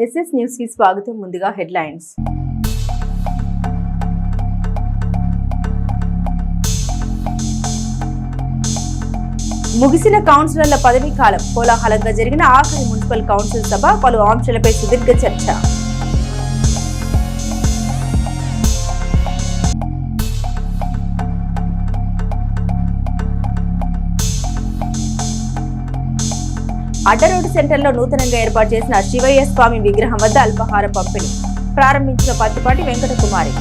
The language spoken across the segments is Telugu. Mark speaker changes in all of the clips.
Speaker 1: ఎస్ఎస్ న్యూస్ కి స్వాగతం. ముందుగా హెడ్లైన్స్. ముగిసిన కౌన్సిలర్ల పదవీ కాలం కోలాహలంగా జరిగిన ఆఖరి మున్సిపల్ కౌన్సిల్ సభ, పలు అంశాలపై సుదీర్ఘ చర్చ. అడ్డరోడ్డు సెంటర్లో నూతనంగా ఏర్పాటు చేసిన శివయ్య స్వామి విగ్రహం వద్ద అల్పాహార పంపిణీ ప్రారంభించిన పత్తిపాటి వెంకటకుమారి.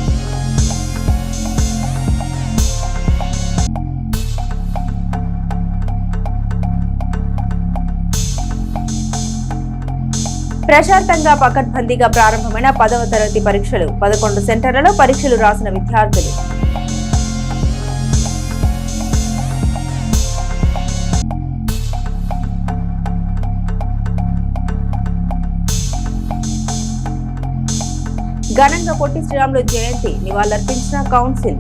Speaker 1: ప్రశాంతంగా పకడ్బందీగా ప్రారంభమైన 10వ తరగతి పరీక్షలు. 11 సెంటర్లలో పరీక్షలు రాసిన విద్యార్థులు. ఘనంగా పొట్టి శ్రీరాములు జయంతి నివాళులర్పించిన కౌన్సిల్.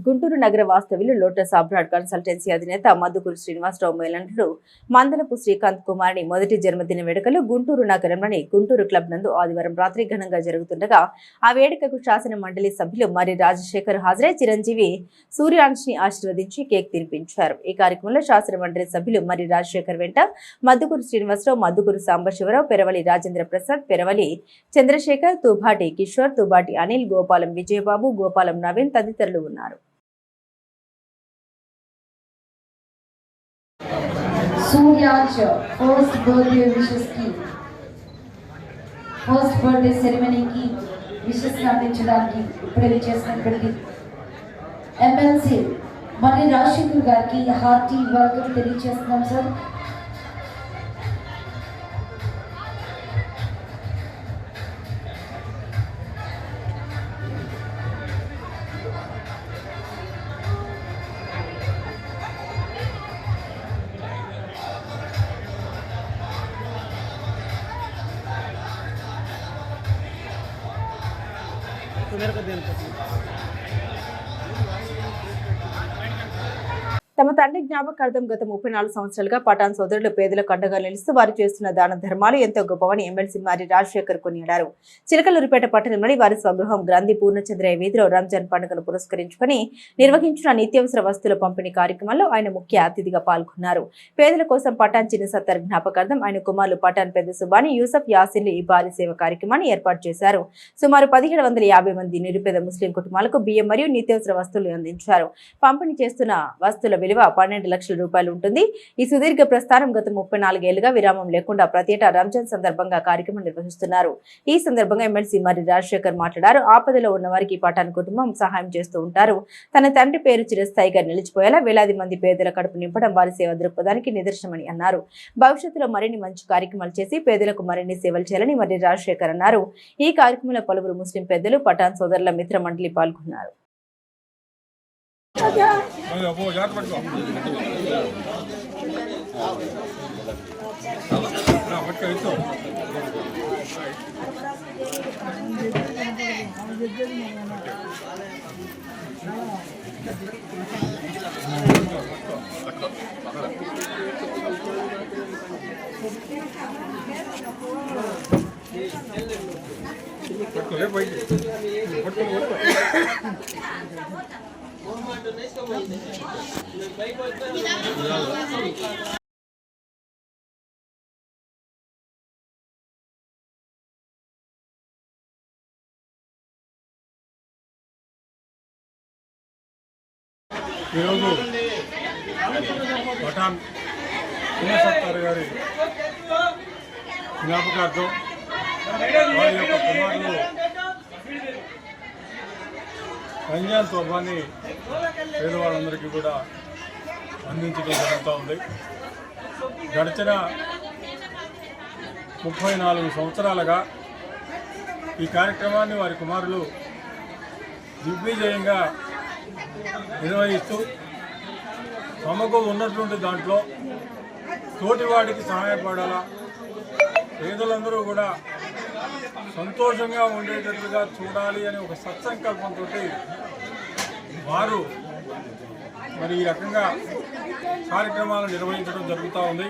Speaker 1: గుంటూరు నగర వాస్తవ్యులు లోటస్ అబ్రాడ్ కన్సల్టెన్సీ అధినేత మద్దుకూరు శ్రీనివాసరావు మేలంటుడు మందలపు శ్రీకాంత్ కుమార్ని మొదటి జన్మదిన వేడుకలు గుంటూరు నగరంలోని గుంటూరు క్లబ్ నందు ఆదివారం రాత్రి ఘనంగా జరుగుతుండగా ఆ వేడుకకు శాసన మండలి సభ్యులు మరి రాజశేఖర్ హాజరై చిరంజీవి సూర్యాంశ్ ని ఆశీర్వదించి కేక్ తినిపించారు. ఈ కార్యక్రమంలో శాసన మండలి సభ్యులు మరి రాజశేఖర్ వెంట మద్దుకూరు శ్రీనివాసరావు, మద్దుకూరు సాంబశివరావు, పెరవలి రాజేంద్ర ప్రసాద్, పెరవలి చంద్రశేఖర్, తుబాటి కిషోర్, తుబాటి అనిల్, గోపాలం విజయబాబు, గోపాలం నవీన్ తదితరులు ఉన్నారు.
Speaker 2: सूर्यांश फर्स्ट बर्थडे विशेष की फर्स्ट बर्थडे सेरेमनी की विशेष అందించడానికి ఇప్పుడే చేసినటువంటి ఎమ్మెల్సీ మర్రి రాజశేఖర్ గారికి హార్టీ వెల్కమ్ తెలియజేస్తున్నాం సార్.
Speaker 1: తమ తండ్రి జ్ఞాపకార్థం గత 34 సంవత్సరాలుగా పఠాన్ సోదరులు పేదలకు అండగా నిలుస్తూ వారు చేస్తున్న దాన ధర్మాలు ఎంతో గొప్పవని ఎమ్మెల్సీ మరి రాజశేఖర్ కొనియాడారు. చిలకలూరిపేట పట్టణంలోని వారి స్వగృహం గ్రంథి పూర్ణచంద్రయ్య వీధిలో రంజాన్ పండుగను పురస్కరించుకుని నిర్వహించిన నిత్యావసర వస్తువుల పంపిణీ కార్యక్రమంలో ఆయన ముఖ్య అతిథిగా పాల్గొన్నారు. పేదల కోసం పఠాన్ చిన్న సత్తార్ జ్ఞాపకార్థం ఆయన కుమారులు పఠాన్ పెద్ద సుబాని, యూసఫ్, యాసిన్లు ఈ భారీ సేవ కార్యక్రమాన్ని ఏర్పాటు చేశారు. సుమారు 1750 మంది నిరుపేద ముస్లిం కుటుంబాలకు బియ్యం మరియు నిత్యావసర వస్తువులు అందించారు. పంపిణీ చేస్తున్న వస్తువుల విలువ 12 లక్షల రూపాయలు ఉంటుంది. ఈ సుదీర్ఘ ప్రస్థానం గత 34 ఏళ్లుగా విరామం లేకుండా ప్రతియేటా రంజాన్ సందర్భంగా కార్యక్రమం నిర్వహిస్తున్నారు. ఈ సందర్భంగా ఎమ్మెల్సీ మరి రాజశేఖర్ మాట్లాడారు. ఆపదలో ఉన్న వారికి పఠాన్ కుటుంబం సహాయం చేస్తూ ఉంటారు. తన తండ్రి పేరు చిరస్థాయిగా నిలిచిపోయేలా వేలాది మంది పేదల కడుపు నింపడం వారి సేవ దృక్పథానికి నిదర్శనమని అన్నారు. భవిష్యత్తులో మరిన్ని మంచి కార్యక్రమాలు చేసి పేదలకు మరిన్ని సేవలు చేయాలని మరి రాజశేఖర్ అన్నారు. ఈ కార్యక్రమంలో పలువురు ముస్లిం పెద్దలు, పఠాన్ సోదరుల మిత్ర మండలి పాల్గొన్నారు.
Speaker 3: ఈరోజు పఠాన్ చిన్న సత్తార్ గారి జ్ఞాపకార్థం వారి యొక్క కుమారులు రంజాన్ తోఫాన్ని పేదవాళ్ళందరికీ కూడా అందించడం జరుగుతూ ఉంది. గడిచిన 34 సంవత్సరాలుగా ఈ కార్యక్రమాన్ని వారి కుమారులు దిగ్విజయంగా నిర్వహిస్తూ తమకు ఉన్నటువంటి దాంట్లో తోటివాడికి సహాయపడాలా, పేదలందరూ కూడా సంతోషంగా ఉండేటట్లుగా చూడాలి అనే ఒక సత్సంకల్పంతో వారు మరి ఈ రకంగా కార్యక్రమాలు నిర్వహించడం జరుగుతూ ఉంది.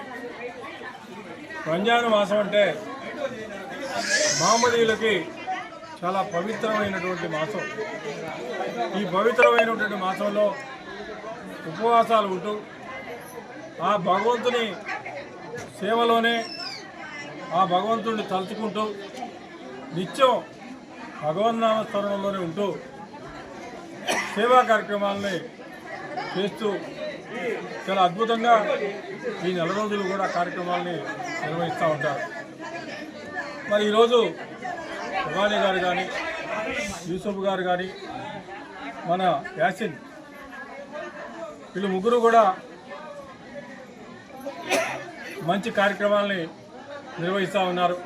Speaker 3: రంజాన్ మాసం అంటే మహమ్మదీయులకి చాలా పవిత్రమైనటువంటి మాసం. ఈ పవిత్రమైనటువంటి మాసంలో ఉపవాసాలు ఉంటూ ఆ భగవంతుని సేవలోనే ఆ భగవంతుడిని తలుచుకుంటూ నిత్యం భగవన్నామస్మరణలోనే ఉంటూ సేవా కార్యక్రమాలని చేస్తూ చాలా అద్భుతంగా ఈ నెల రోజులు కూడా కార్యక్రమాలని నిర్వహిస్తూ ఉంటారు. మరి ఈరోజు ఉగాది గారు కానీ, యూసుఫ్ గారు కానీ, మన యాసిన్, వీళ్ళు ముగ్గురు కూడా మంచి కార్యక్రమాలని నిర్వహిస్తూ ఉన్నారు.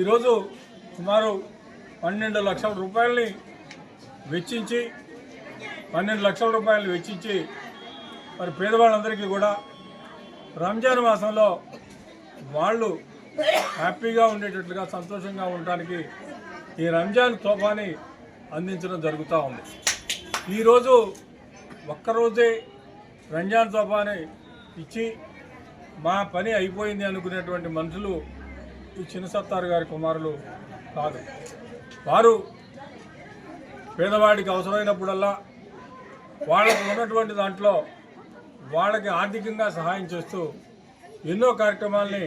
Speaker 3: ఈరోజు సుమారు 12 లక్షల రూపాయలని వెచ్చించి మరి పేదవాళ్ళందరికీ కూడా రంజాన్ మాసంలో వాళ్ళు హ్యాపీగా ఉండేటట్లుగా, సంతోషంగా ఉండటానికి ఈ రంజాన్ తోఫాని అందించడం జరుగుతూ ఉంది. ఈరోజు ఒక్కరోజే రంజాన్ తోఫాని ఇచ్చి మా పని అయిపోయింది అనుకునేటువంటి మనుషులు ఈ చిన్నసత్తారు గారి కుమారులు కాదు. వారు పేదవాడికి అవసరమైనప్పుడల్లా వాళ్ళకు ఉన్నటువంటి దాంట్లో వాళ్ళకి ఆర్థికంగా సహాయం చేస్తూ ఎన్నో కార్యక్రమాల్ని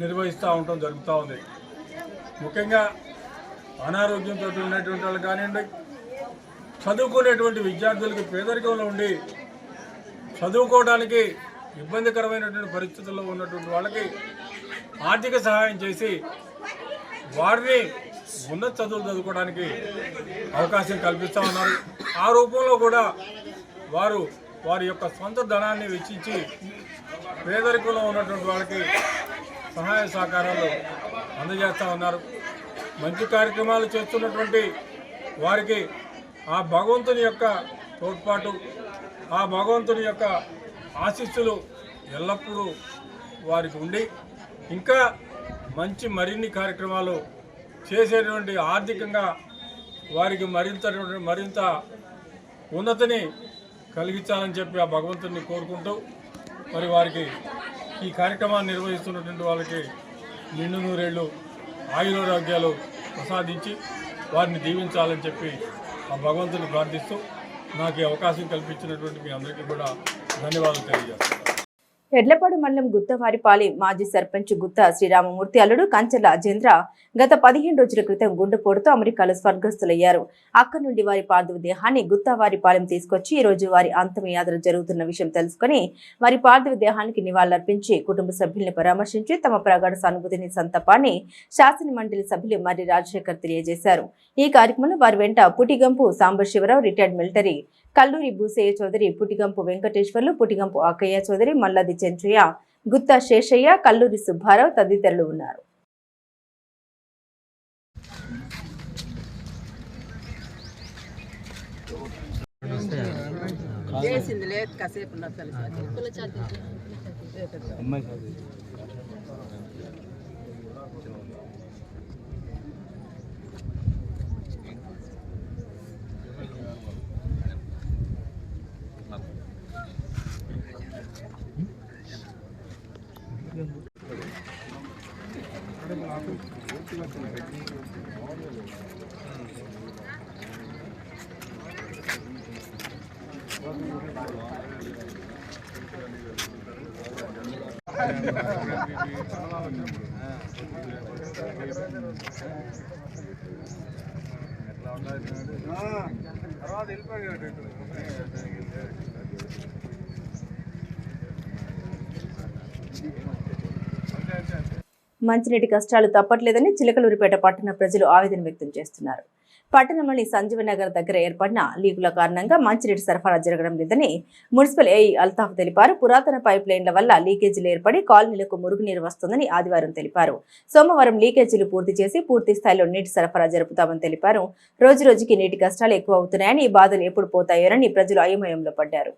Speaker 3: నిర్వహిస్తూ ఉండటం జరుగుతూ ఉంది. ముఖ్యంగా అనారోగ్యంతో ఉన్నటువంటి వాళ్ళు కానివ్వండి, చదువుకునేటువంటి విద్యార్థులకి పేదరికంలో ఉండి చదువుకోవడానికి ఇబ్బందికరమైనటువంటి పరిస్థితుల్లో ఉన్నటువంటి వాళ్ళకి ఆర్థిక సహాయం చేసి వారిని ఉన్నత చదువులు చదువుకోవడానికి అవకాశం కల్పిస్తూ ఉన్నారు. ఆ రూపంలో కూడా వారి యొక్క సొంత ధనాన్ని వెచ్చించి పేదరికంలో ఉన్నటువంటి వాళ్ళకి సహాయ సహకారాలు అందజేస్తూ ఉన్నారు. మంచి కార్యక్రమాలు చేస్తున్నటువంటి వారికి ఆ భగవంతుని యొక్క తోడ్పాటు, ఆ భగవంతుని యొక్క ఆశీస్సులు ఎల్లప్పుడూ వారికి ఉండి ఇంకా మరిన్ని కార్యక్రమాలు చేసేటువంటి ఆర్థికంగా వారికి మరింత ఉన్నతిని కలిగించాలని చెప్పి ఆ భగవంతుని కోరుకుంటూ మరి వారికి ఈ కార్యక్రమాన్ని నిర్వహిస్తున్నటువంటి వాళ్ళకి నిండు నూరేళ్ళు ఆయురారోగ్యాలు ప్రసాదించి వారిని దీవించాలని చెప్పి ఆ భగవంతుని ప్రార్థిస్తూ నాకు ఈ అవకాశం కల్పించినటువంటి మీ అందరికీ కూడా ధన్యవాదాలు తెలియజేస్తాను.
Speaker 1: ఎడ్లపాడు మండలం గుత్తవారిపాలెం మాజీ సర్పంచ్ గుత్తా శ్రీరామమూర్తి అల్లుడు కంచెల అజేంద్ర గత 15 రోజుల క్రితం గుండెపోటుతో అమెరికాలో స్వర్గస్థులయ్యారు. అక్కడి నుండి వారి పార్థివ దేహాన్ని గుత్తవారిపాలెం తీసుకొచ్చి ఈ రోజు వారి అంతిమయాత్ర జరుగుతున్న విషయం తెలుసుకుని వారి పార్థివ దేహానికి నివాళులర్పించి కుటుంబ సభ్యుల్ని పరామర్శించి తమ ప్రగాఢ సానుభూతిని, సంతాపాన్ని శాసన మండలి సభ్యులు మర్రి రాజశేఖర్ తెలియజేశారు. ఈ కార్యక్రమంలో వారి వెంట పుటిగంపు సాంబశివరావు, రిటైర్డ్ మిలిటరీ, కల్లూరి భూసయ్య చౌదరి, పుటిగంపు వెంకటేశ్వర్లు, పుటిగంపు అక్కయ్య చౌదరి, మల్లది చెంచయ్య, గుత్తా శేషయ్య, కల్లూరి సుబ్బారావు తదితరులు ఉన్నారు. మంచినీటి కష్టాలు తప్పట్లేదని చిలకలూరిపేట పట్టణ ప్రజలు ఆవేదన వ్యక్తం చేస్తున్నారు. పట్టణంలోని సంజీవనగర్ దగ్గర ఏర్పడిన లీకుల కారణంగా మంచినీటి సరఫరా జరగడం లేదని మున్సిపల్ ఏఈ అల్తాఫ్ తెలిపారు. పురాతన పైప్ లైన్ల వల్ల లీకేజీలు ఏర్పడి కాలనీలకు మురుగునీరు వస్తుందని ఆదివారం తెలిపారు. సోమవారం లీకేజీలు పూర్తి చేసి పూర్తి స్థాయిలో నీటి సరఫరా జరుపుతామని తెలిపారు. రోజురోజుకి నీటి కష్టాలు ఎక్కువ అవుతున్నాయని, ఈ బాధలు ఎప్పుడు పోతాయోనని ప్రజలు అయోమయంలో పడ్డారు.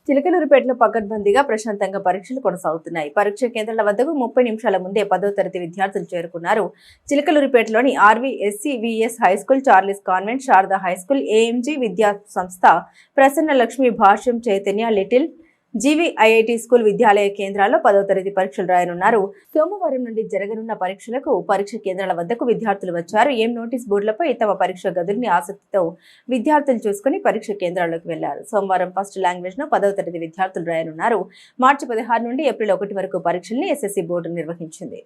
Speaker 1: చిలకలూరిపేటలో పకడ్బందీగా ప్రశాంతంగా పరీక్షలు కొనసాగుతున్నాయి. పరీక్ష కేంద్రాల వద్దకు 30 నిమిషాల ముందే 10వ తరగతి విద్యార్థులు చేరుకున్నారు. చిలకలూరిపేటలోని RVSCVS high school, Charles convent, Sharada high school, AMG విద్యా సంస్థ, ప్రసన్న లక్ష్మి భాష్యం, చైతన్య లిటిల్, GVIIT స్కూల్ విద్యాలయ కేంద్రాల్లో 10వ తరగతి పరీక్షలు రాయనున్నారు. సోమవారం నుండి జరగనున్న పరీక్షలకు పరీక్ష కేంద్రాల వద్దకు విద్యార్థులు వచ్చారు. నోటీస్ బోర్డులపై తమ పరీక్ష గదుల్ని ఆసక్తితో విద్యార్థులు చూసుకుని పరీక్ష కేంద్రాల్లోకి వెళ్లారు. సోమవారం ఫస్ట్ లాంగ్వేజ్ ను 10వ తరగతి విద్యార్థులు రాయనున్నారు. మార్చి 16 నుండి ఏప్రిల్ 1 వరకు పరీక్షల్ని SSC బోర్డు నిర్వహించింది.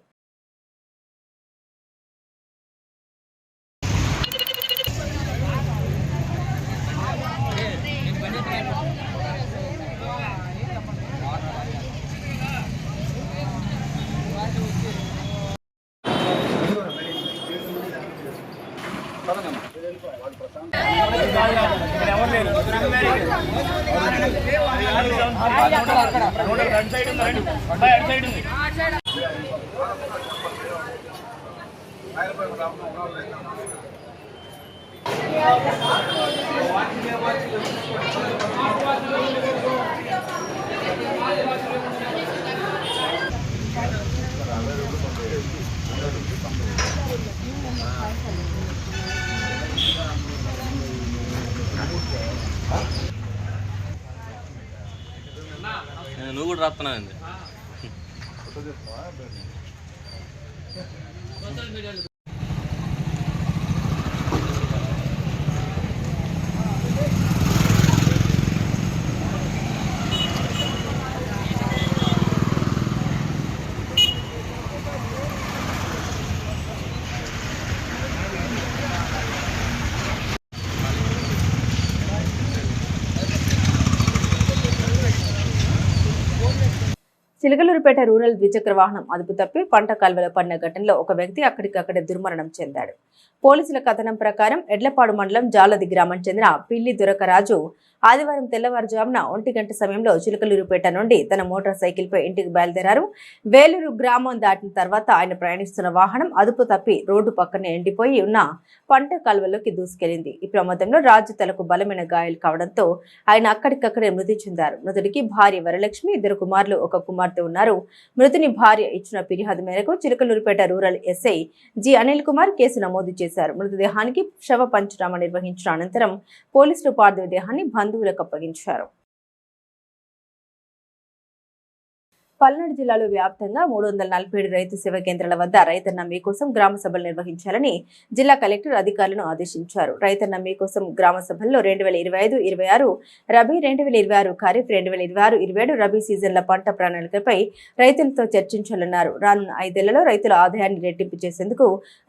Speaker 4: నువ్వు కూడా రాస్తున్నావు.
Speaker 1: చిలకలూరిపేట రూరల్ ద్విచక్ర వాహనం అదుపు తప్పి పంట కాల్వలో పడిన ఘటనలో ఒక వ్యక్తి అక్కడికక్కడే దుర్మరణం చెందాడు. పోలీసుల కథనం ప్రకారం ఎడ్లపాడు మండలం జాలది గ్రామం చెందిన పిల్లి దొరకరాజు ఆదివారం తెల్లవారుజామున 1 గంట సమయంలో చిలకలూరిపేట నుండి తన మోటార్ సైకిల్ పై ఇంటికి బయలుదేరారు. వేలూరు గ్రామం దాటిన తర్వాత ఆయన ప్రయాణిస్తున్న వాహనం అదుపు తప్పి రోడ్డు పక్కనే ఎండిపోయి ఉన్న పంట కాల్వలోకి దూసుకెళ్లింది. ఈ ప్రమాదంలో రాజు తలకు బలమైన గాయాలు కావడంతో ఆయన అక్కడికక్కడే మృతి చెందారు. మృతుడికి భార్య వరలక్ష్మి, 2 కుమారులు, 1 కుమార్తె ఉన్నారు. మృతుని భార్య ఇచ్చిన ఫిర్యాదు మేరకు Chilakaluripet rural SI G Anil Kumar case నమోదు చేశారు. మృతదేహానికి శవ పంచనామా నిర్వహించిన అనంతరం పోలీసులు పార్థివ దేహాన్ని బంధువులకు అప్పగించారు. పల్నాడు జిల్లాలో వ్యాప్తంగా 347 రైతు సేవా కేంద్రాల వద్ద రైతన్న మీకోసం గ్రామ సభలు నిర్వహించాలని జిల్లా కలెక్టర్ అధికారులను ఆదేశించారు. రైతన్న మీకోసం గ్రామ సభల్లో 2025-26 రబీ, 2026 ఖరీఫ్, 2026-27 రబీ సీజన్ల పంట ప్రణాళికపై రైతులతో చర్చించాలన్నారు. రానున్న 5 ఏళ్లలో రైతుల ఆదాయాన్ని రెట్టింపు చేసేందుకు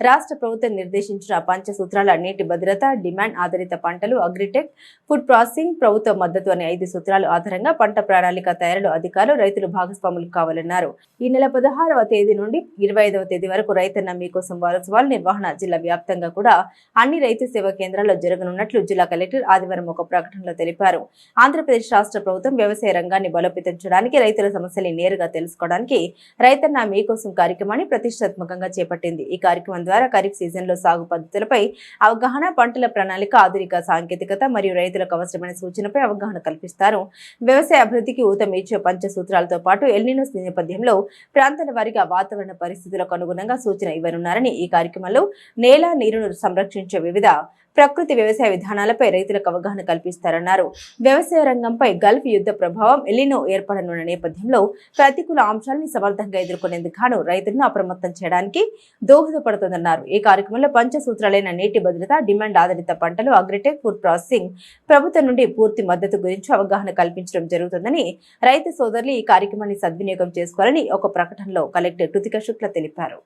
Speaker 1: రాష్ట్ర ప్రభుత్వం నిర్దేశించిన పంచసూత్రాల నీటి భద్రత, డిమాండ్ ఆధారిత పంటలు, అగ్రిటెక్, ఫుడ్ ప్రాసెసింగ్, ప్రభుత్వ మద్దతు అనే 5 సూత్రాల ఆధారంగా పంట ప్రణాళిక తయారీలో అధికారులు, రైతులు భాగస్వాములు కావాలన్నారు. ఈ నెల 16వ తేదీ నుండి 25వ తేదీ వరకు రైతన్న మీకోసం వారోత్సవాల నిర్వహణ జిల్లా వ్యాప్తంగా కూడా అన్ని రైతు సేవా కేంద్రాల్లో జరగనున్నట్లు జిల్లా కలెక్టర్ ఆదివారం ఒక ప్రకటనలో తెలిపారు. ఆంధ్రప్రదేశ్ రాష్ట్ర ప్రభుత్వం వ్యవసాయ రంగాన్ని బలోపేతం చేయడానికి, రైతుల సమస్యల్ని నేరుగా తెలుసుకోవడానికి రైతన్న మీకోసం కార్యక్రమాన్ని ప్రతిష్టాత్మకంగా చేపట్టింది. ఈ కార్యక్రమం ద్వారా ఖరీఫ్ సీజన్లో సాగు పద్ధతులపై అవగాహన, పంటల ప్రణాళిక, ఆధునిక సాంకేతికత మరియు రైతులకు అవసరమైన సూచనపై అవగాహన కల్పిస్తారు. వ్యవసాయ అభివృద్ధికి ఊతం ఇచ్చే పంచసూత్రాలతో పాటు ఎల్నినో నేపథ్యంలో ప్రాంతాల వారీగా వాతావరణ పరిస్థితులకు అనుగుణంగా సూచన ఇవ్వనున్నారని, ఈ కార్యక్రమంలో నేల, నీరును సంరక్షించే వివిధ ప్రకృతి వ్యవసాయ విధానాలపై రైతులకు అవగాహన కల్పిస్తారన్నారు. వ్యవసాయ రంగంపై గల్ఫ్ యుద్ధ ప్రభావం ఎల్నినో ఏర్పడనున్న నేపథ్యంలో ప్రతికూల అంశాలని సమర్థంగా ఎదుర్కొనేందుకు గాను రైతులను అప్రమత్తం చేయడానికి దోహదపడుతుందన్నారు. ఈ కార్యక్రమంలో పంచసూత్రాలైన నీటి భద్రత, డిమాండ్ ఆధారిత పంటలు, అగ్రిటెక్, ఫుడ్ ప్రాసెసింగ్, ప్రభుత్వం నుండి పూర్తి మద్దతు గురించి అవగాహన కల్పించడం జరుగుతుందని రైతు సోదరులు ఈ కార్యక్రమాన్ని సద్వినియోగం చేసుకోవాలని ఒక ప్రకటనలో కలెక్టర్ కృతిక శుక్ల తెలిపారు.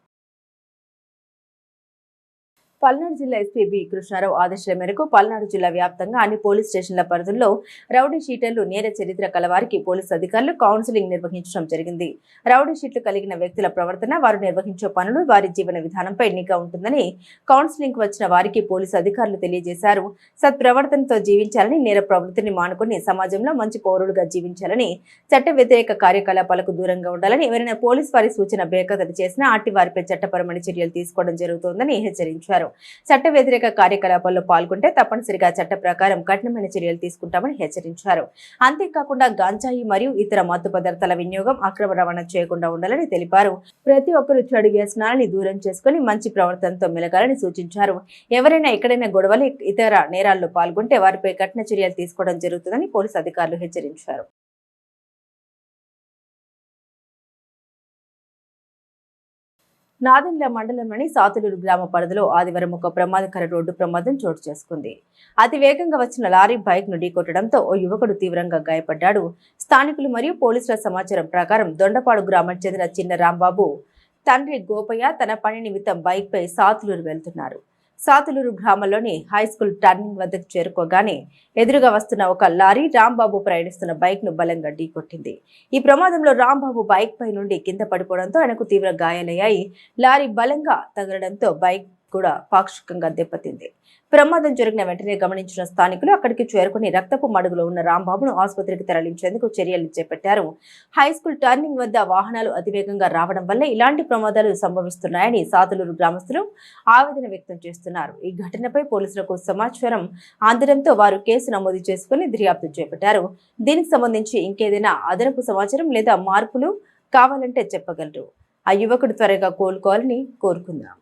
Speaker 1: పల్నాడు జిల్లా ఎస్పీ బి కృష్ణారావు ఆదేశాల మేరకు పల్నాడు జిల్లా వ్యాప్తంగా అన్ని పోలీస్ స్టేషన్ల పరిధుల్లో రౌడీ షీటర్లు, నేర చరిత్ర కలవారికి పోలీసు అధికారులు కౌన్సిలింగ్ నిర్వహించడం జరిగింది. రౌడీ షీట్లు కలిగిన వ్యక్తుల ప్రవర్తన, వారు నిర్వహించే పనులు, వారి జీవన విధానంపై నిఘా ఉంటుందని కౌన్సిలింగ్ వచ్చిన వారికి పోలీసు అధికారులు తెలియజేశారు. సత్ప్రవర్తనతో జీవించాలని, నేర ప్రవృత్తిని మానుకుని సమాజంలో మంచి పౌరులుగా జీవించాలని, చట్ట వ్యతిరేక కార్యకలాపాలకు దూరంగా ఉండాలని, ఎవరైనా పోలీసు వారి సూచన బేఖాతరు చేసినా అట్టి వారిపై చట్టపరమైన చర్యలు తీసుకోవడం జరుగుతోందని హెచ్చరించారు. చట్ట వ్యతిరేక కార్యకలాపాల్లో పాల్గొంటే తప్పనిసరిగా చట్ట ప్రకారం కఠినమైన చర్యలు తీసుకుంటామని హెచ్చరించారు. అంతేకాకుండా గంజాయి మరియు ఇతర మత్తు పదార్థాల వినియోగం, అక్రమ రవాణా చేయకుండా ఉండాలని తెలిపారు. ప్రతి ఒక్కరూ చెడు వ్యసనాలని దూరం చేసుకుని మంచి ప్రవర్తనతో మెలగాలని సూచించారు. ఎవరైనా ఎక్కడైనా గొడవలు, ఇతర నేరాల్లో పాల్గొంటే వారిపై కఠిన చర్యలు తీసుకోవడం జరుగుతుందని పోలీసు అధికారులు హెచ్చరించారు. నాదెండ్ల మండలంలోని సాతులూరు గ్రామ పరిధిలో ఆదివారం ఒక ప్రమాదకర రోడ్డు ప్రమాదం చోటు చేసుకుంది. అతి వేగంగా వచ్చిన లారీ బైక్ ను ఢీకొట్టడంతో ఓ యువకుడు తీవ్రంగా గాయపడ్డాడు. స్థానికులు మరియు పోలీసుల సమాచారం ప్రకారం దొండపాడు గ్రామానికి చెందిన చిన్న రాంబాబు తండ్రి గోపయ్య తన పని నిమిత్తం బైక్ పై సాతులూరు వెళ్తున్నారు. సాతులూరు గ్రామంలోని హై స్కూల్ టర్నింగ్ వద్దకు చేరుకోగానే ఎదురుగా వస్తున్న ఒక లారీ రాంబాబు ప్రయాణిస్తున్న బైక్ ను బలంగా ఢీకొట్టింది. ఈ ప్రమాదంలో రాంబాబు బైక్ పై నుండి కింద పడిపోవడంతో ఆయనకు తీవ్ర గాయాలయ్యాయి. లారీ బలంగా తగలడంతో బైక్ కూడా పాక్షికంగా దెబ్బతింది. ప్రమాదం జరిగిన వెంటనే గమనించిన స్థానికులు అక్కడికి చేరుకుని రక్తపు మడుగులో ఉన్న రాంబాబును ఆసుపత్రికి తరలించేందుకు చర్యలు చేపట్టారు. హై స్కూల్ టర్నింగ్ వద్ద వాహనాలు అతివేగంగా రావడం వల్ల ఇలాంటి ప్రమాదాలు సంభవిస్తున్నాయని సాతులూరు గ్రామస్తులు ఆవేదన వ్యక్తం చేస్తున్నారు. ఈ ఘటనపై పోలీసులకు సమాచారం అందడంతో వారు కేసు నమోదు చేసుకుని దర్యాప్తు చేపట్టారు. దీనికి సంబంధించి ఇంకేదైనా అదనపు సమాచారం లేదా మార్పులు కావాలంటే చెప్పగలరు. ఆ యువకుడు త్వరగా కోలుకోవాలని కోరుకుందాం.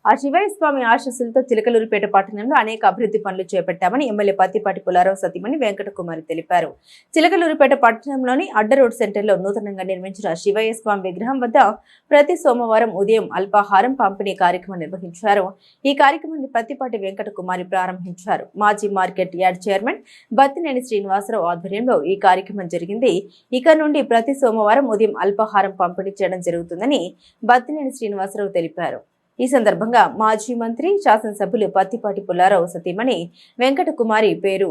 Speaker 1: ఆ శివయ్య స్వామి ఆశీస్సులతో చిలకలూరిపేట పట్టణంలో అనేక అభివృద్ధి పనులు చేపట్టామని ఎమ్మెల్యే పత్తిపాటి పుల్లారావు సతీమణి వెంకటకుమారి తెలిపారు. చిలకలూరిపేట పట్టణంలోని అడ్డ రోడ్ సెంటర్లో నూతనంగా నిర్మించిన శివయ్య స్వామి విగ్రహం వద్ద ప్రతి సోమవారం ఉదయం అల్పాహారం పంపిణీ కార్యక్రమం నిర్వహించారు. ఈ కార్యక్రమాన్ని పత్తిపాటి వెంకటకుమారి ప్రారంభించారు. మాజీ market yard chairman Battineni Srinivasarao ఆధ్వర్యంలో ఈ కార్యక్రమం జరిగింది. ఇక నుండి ప్రతి సోమవారం ఉదయం అల్పాహారం పంపిణీ చేయడం జరుగుతుందని బత్తినేని శ్రీనివాసరావు తెలిపారు. ఈ సందర్భంగా మాజీ మంత్రి, శాసనసభ్యులు పత్తిపాటి పుల్లారావు సతీమణి వెంకటకుమారి పేరు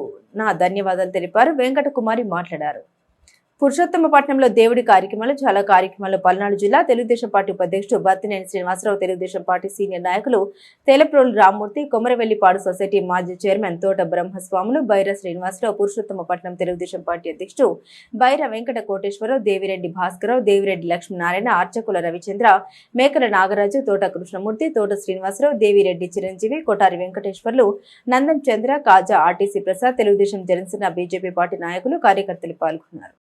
Speaker 1: ధన్యవాదాలు తెలిపారు. వెంకటకుమారి మాట్లాడారు. పురుషోత్తమపట్నంలో దేవుడి కార్యక్రమాలు, చాలా కార్యక్రమాలు పల్నాడు జిల్లా తెలుగుదేశం పార్టీ ఉపాధ్యక్షుడు బత్తినేని శ్రీనివాసరావు, తెలుగుదేశం పార్టీ సీనియర్ నాయకులు తేలప్రోలు రామ్మూర్తి, కొమరవెల్లిపాడు సొసైటీ మాజీ చైర్మన్ తోట బ్రహ్మస్వాములు, బైర శ్రీనివాసరావు, పురుషోత్తమపట్నం తెలుగుదేశం పార్టీ అధ్యక్షుడు బైర వెంకట కోటేశ్వరరావు, దేవిరెడ్డి భాస్కరరావు, దేవిరెడ్డి లక్ష్మీనారాయణ, అర్చకుల రవిచంద్ర, మేకల Nagaraju, Thota Krishnamurthy, Thota Srinivasarao, Devireddy Chiranjeevi, Kotari Venkateswarlu, Nandam Chandra, Kaja RTC Prasad, Telugudesam Janasena BJP party నాయకులు, కార్యకర్తలు పాల్గొన్నారు.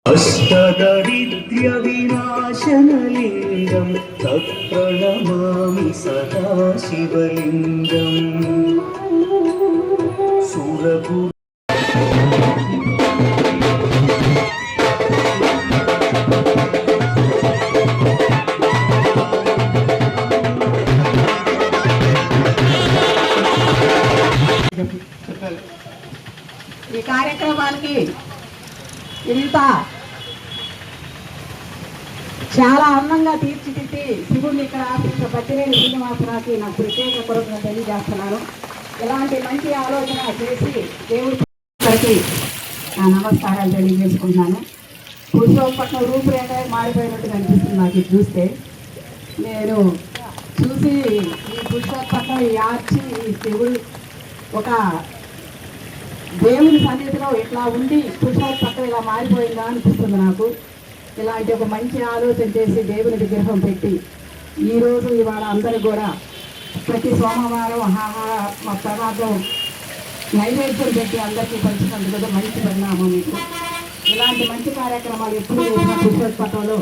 Speaker 4: అష్టదరిద్ర్య వినాశనలింగం తత్ప్రణమామి సదా శివలింగం సురగు
Speaker 5: ఈ కార్యక్రమానికి ఇంత చాలా అందంగా తీర్చిదిద్ది శివుడిని ఇక్కడ ఆశించిన బత్తినేని శ్రీనివాసరావుకి నాకు ప్రత్యేక కృతజ్ఞతలు తెలియజేస్తున్నాను. ఇలాంటి మంచి ఆలోచన చేసి దేవుడికి నా నమస్కారాలు తెలియజేసుకుంటున్నాను. పురుషోత్పట్నం రూపురేఖ మారిపోయినట్టుగా అనిపిస్తుంది నాకు ఇది చూస్తే. నేను చూసి ఈ పురుషోత్పట్నం, ఈ ఆర్చి, ఈ శివుడు ఒక దేవుని సన్నిధిలో ఇట్లా ఉండి పురుషోత్పత్తం ఇలా మారిపోయిందా అనిపిస్తుంది నాకు. ఇలాంటి ఒక మంచి ఆలోచన చేసి దేవుని విగ్రహం పెట్టి ఈరోజు ఇవాళ అందరూ కూడా ప్రతి సోమవారం మా ప్రమాదం నైవేద్యం పెట్టి అందరికీ పంచినందుకు మంచి పరిణామం మీకు. ఇలాంటి మంచి కార్యక్రమాలు ఎప్పుడు చేసిన పురుషోత్పత్తంలో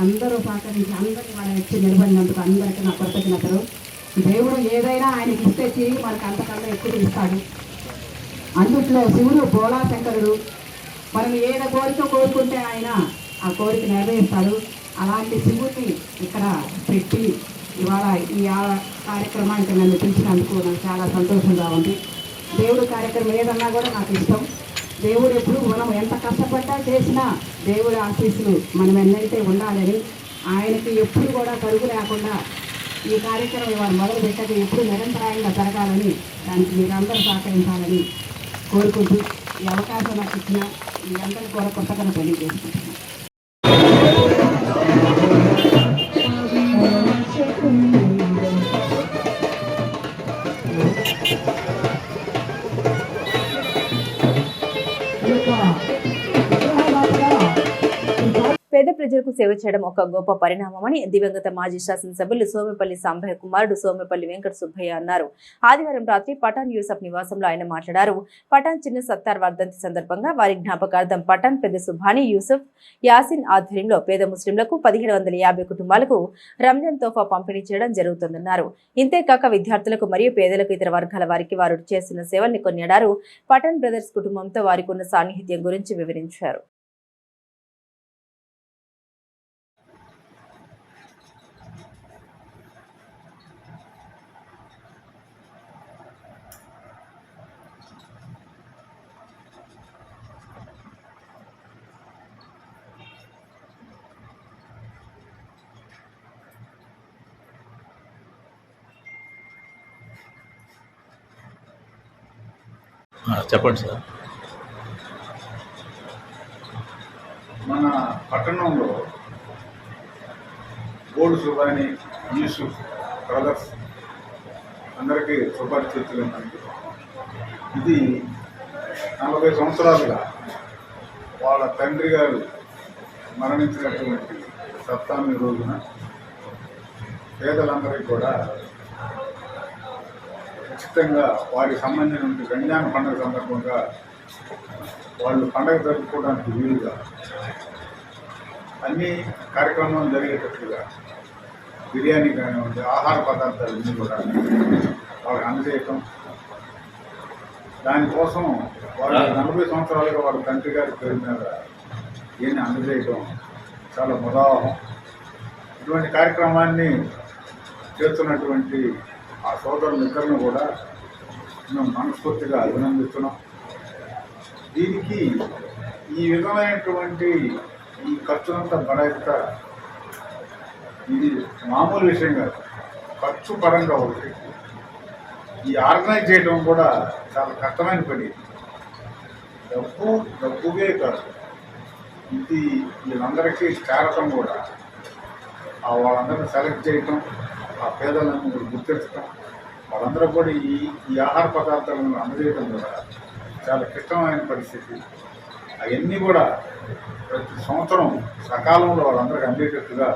Speaker 5: అందరూ సహకరించి అందరికీ వాళ్ళ ఇచ్చి నిలబడినందుకు అందరికీ నా కృతజ్ఞతలు. దేవుడు ఏదైనా ఆయనకి ఇస్తే చేయి మనకు అంతకన్నా ఎక్కువ ఇస్తాడు. అందుట్లో శివుడు భోళాశంకరుడు. మనం ఏదో కోరిక కోరుకుంటే ఆయన ఆ కోరిక నెరవేరుస్తాడు. అలాంటి శివుడిని ఇక్కడ పెట్టి ఇవాళ ఈ కార్యక్రమానికి నన్ను పిలిచినందుకు నాకు చాలా సంతోషంగా ఉంది. దేవుడు కార్యక్రమం ఏదన్నా కూడా నాకు ఇష్టం. దేవుడు ఎప్పుడు మనం ఎంత కష్టపడ్డా చేసినా దేవుడి ఆశీస్సులు మనం ఎన్నైతే ఉండాలని ఆయనకి ఎప్పుడు కూడా కరుగు లేకుండా ఈ కార్యక్రమం ఇవాళ మొదలు పెట్టక ఎప్పుడు నిరంతరాయంగా జరగాలని దానికి మీరందరూ సహకరించాలని కోరుకుంటూ ఈ అవకాశం నాకు ఇచ్చిన మీ అందరికీ కూడా కొత్తగా తెలియజేసుకుంటున్నాను.
Speaker 1: పేద ప్రజలకు సేవ చేయడం ఒక గొప్ప పరిణామమని దివంగత మాజీ శాసనసభ్యులు సోమెపల్లి సాంబయ్య కుమారుడు సోమెపల్లి వెంకట సుబ్బయ్య అన్నారు. ఆదివారం రాత్రి పఠాన్ యూసఫ్ నివాసంలో ఆయన మాట్లాడారు. పఠాన్ చిన్న సత్తార్ వర్ధంతి సందర్భంగా వారి జ్ఞాపకార్థం పఠాన్ పెద్ద సుభాని యూసఫ్ యాసిన్ ఆధ్వర్యంలో పేద ముస్లింలకు 1750 కుటుంబాలకు రంజాన్ తోఫా పంపిణీ చేయడం జరుగుతుందన్నారు. ఇంతేకాక విద్యార్థులకు మరియు పేదలకు ఇతర వర్గాల వారికి వారు చేస్తున్న సేవల్ని కొనియాడారు. పఠాన్ బ్రదర్స్ కుటుంబంతో వారికి ఉన్న సాన్నిహిత్యం గురించి వివరించారు.
Speaker 6: చెప్పండి సార్.
Speaker 7: మన పట్టణంలో గోల్డ్ సుబాని యూసుఫ్ బ్రదర్స్ అందరికీ సుపరిచితులు. ఇది 40 సంవత్సరాలుగా వాళ్ళ తండ్రి గారు మరణించినటువంటి సప్తమి రోజున పేదలందరికీ కూడా ఖచ్చితంగా వారికి సంబంధించిన రంజాన్ పండుగ సందర్భంగా వాళ్ళు పండుగ జరుపుకోవడానికి వీలుగా అన్ని కార్యక్రమాలు జరిగేటట్లుగా బిర్యానీ కానివ్వండి, ఆహార పదార్థాలు అన్నీ కూడా వాళ్ళకి అందజేయటం, దానికోసం వాళ్ళు 40 సంవత్సరాలుగా వాళ్ళ తండ్రి గారి పేరు మీద దీన్ని అందజేయటం చాలా ముదావహం. ఇటువంటి కార్యక్రమాన్ని చేస్తున్నటువంటి ఆ సోదరులిద్దరిని కూడా మేము మనస్ఫూర్తిగా అభినందిస్తున్నాం. దీనికి ఈ విధమైనటువంటి ఈ ఖర్చునంతా బడాయిత ఇది మామూలు విషయం కాదు. ఖర్చు పరంగా ఒకటి, ఈ ఆర్గనైజ్ చేయడం కూడా చాలా కష్టమైన పని. డబ్బుగే కాదు, ఇది వీళ్ళందరికీ చేరటం కూడా, వాళ్ళందరినీ సెలెక్ట్ చేయటం, ఆ పేదలను గుర్తించడం, వాళ్ళందరూ కూడా ఈ ఆహార పదార్థాలను అందజేయడం కూడా చాలా క్లిష్టమైన పరిస్థితి. అవన్నీ కూడా ప్రతి సంవత్సరం సకాలంలో వాళ్ళందరికీ అందేటట్టుగా